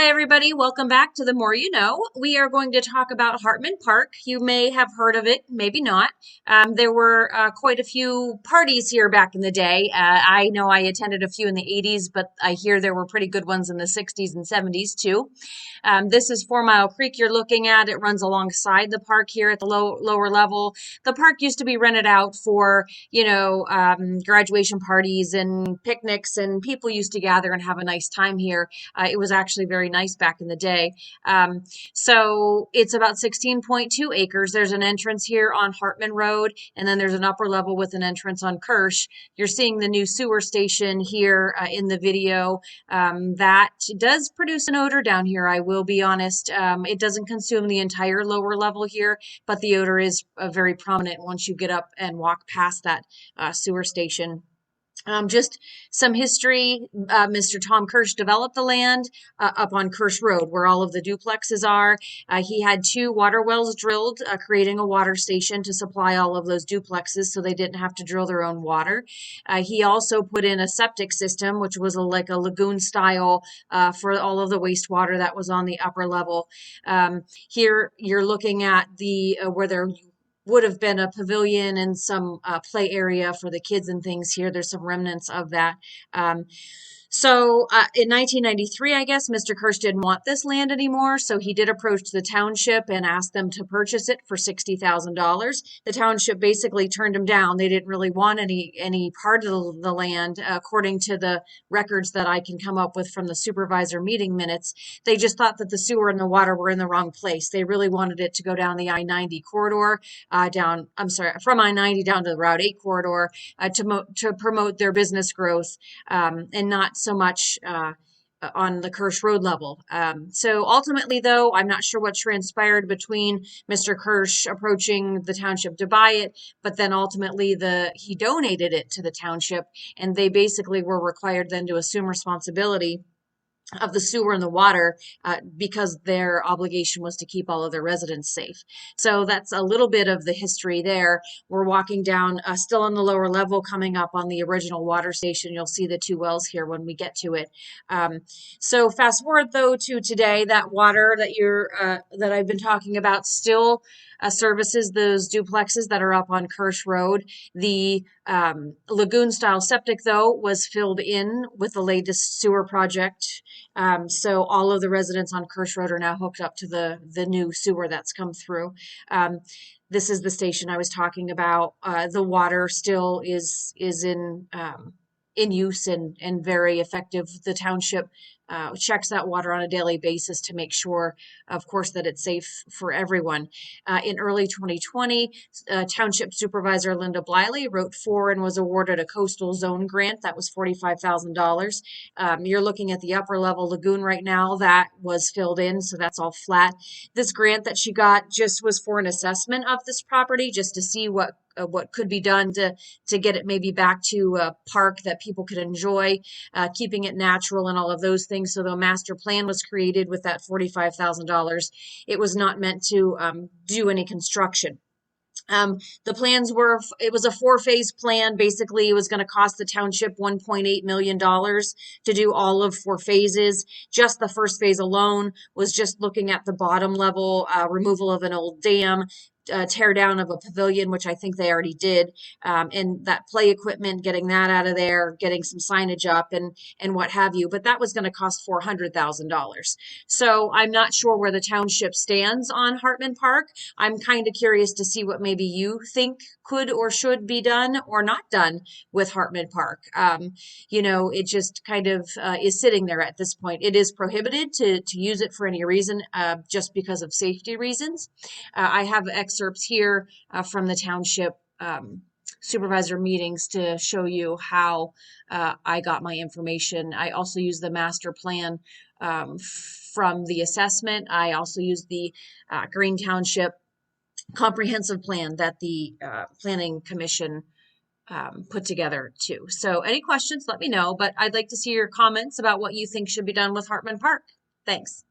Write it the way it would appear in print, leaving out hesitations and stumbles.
Hi, everybody. Welcome back to The More You Know. We are going to talk about Hartman Park. You may have heard of it, maybe not. There were quite a few parties here back in the day. I know I attended a few in the 80s, but I hear there were pretty good ones in the 60s and 70s too. This is 4 Mile Creek you're looking at. It runs alongside the park here at the lower level. The park used to be rented out for, graduation parties and picnics, and people used to gather and have a nice time here. It was actually very nice back in the day. So it's about 16.2 acres. There's an entrance here on Hartman Road, and then there's an upper level with an entrance on Kirsch. You're seeing the new sewer station here in the video. That does produce an odor down here, I will be honest. It doesn't consume the entire lower level here, but the odor is very prominent once you get up and walk past that sewer station. Just some history. Mr. Tom Kirsch developed the land up on Kirsch Road where all of the duplexes are. He had 2 water wells drilled, creating a water station to supply all of those duplexes so they didn't have to drill their own water. He also put in a septic system, which was like a lagoon style for all of the wastewater that was on the upper level. Here you're looking at the where there would have been a pavilion and some play area for the kids and things here. There's some remnants of that. In 1993, I guess, Mr. Kirsch didn't want this land anymore, so he did approach the township and asked them to purchase it for $60,000. The township basically turned him down. They didn't really want any part of the land, according to the records that I can come up with from the supervisor meeting minutes. They just thought that the sewer and the water were in the wrong place. They really wanted it to go down the I-90 corridor, from I-90 down to the Route 8 corridor to promote their business growth, and not so much on the Kirsch Road level. So ultimately, though, I'm not sure what transpired between Mr. Kirsch approaching the township to buy it, but then ultimately he donated it to the township, and they basically were required then to assume responsibility of the sewer and the water because their obligation was to keep all of their residents safe. So that's a little bit of the history there. We're walking down still on the lower level, coming up on the original water station. You'll see the 2 wells here when we get to it. So fast forward though to today, that water that I've been talking about still services those duplexes that are up on Kirsch Road. The lagoon style septic though was filled in with the latest sewer project. So all of the residents on Kirsch Road are now hooked up to the new sewer that's come through. This is the station I was talking about. The water still is in use and very effective. The township checks that water on a daily basis to make sure, of course, that it's safe for everyone. In early 2020, Township Supervisor Linda Bliley wrote for and was awarded a coastal zone grant that was $45,000. You're looking at the upper level lagoon right now that was filled in, so that's all flat. This grant that she got just was for an assessment of this property, just to see what could be done to get it maybe back to a park that people could enjoy, keeping it natural and all of those things. So the master plan was created with that $45,000. It was not meant to do any construction. The plans it was a 4-phase plan. Basically, it was going to cost the township $1.8 million to do all of 4 phases. Just the first phase alone was just looking at the bottom level, removal of an old dam, tear down of a pavilion, which I think they already did, and that play equipment, getting that out of there, getting some signage up and what have you. But that was going to cost $400,000. So I'm not sure where the township stands on Hartman Park. I'm kind of curious to see what maybe you think could or should be done or not done with Hartman Park. It just kind of is sitting there at this point. It is prohibited to use it for any reason, just because of safety reasons. I have excerpts here from the township supervisor meetings to show you how I got my information. I also use the master plan from the assessment. I also use the Green Township comprehensive plan that the Planning Commission put together too. So any questions, let me know, but I'd like to see your comments about what you think should be done with Hartman Park. Thanks.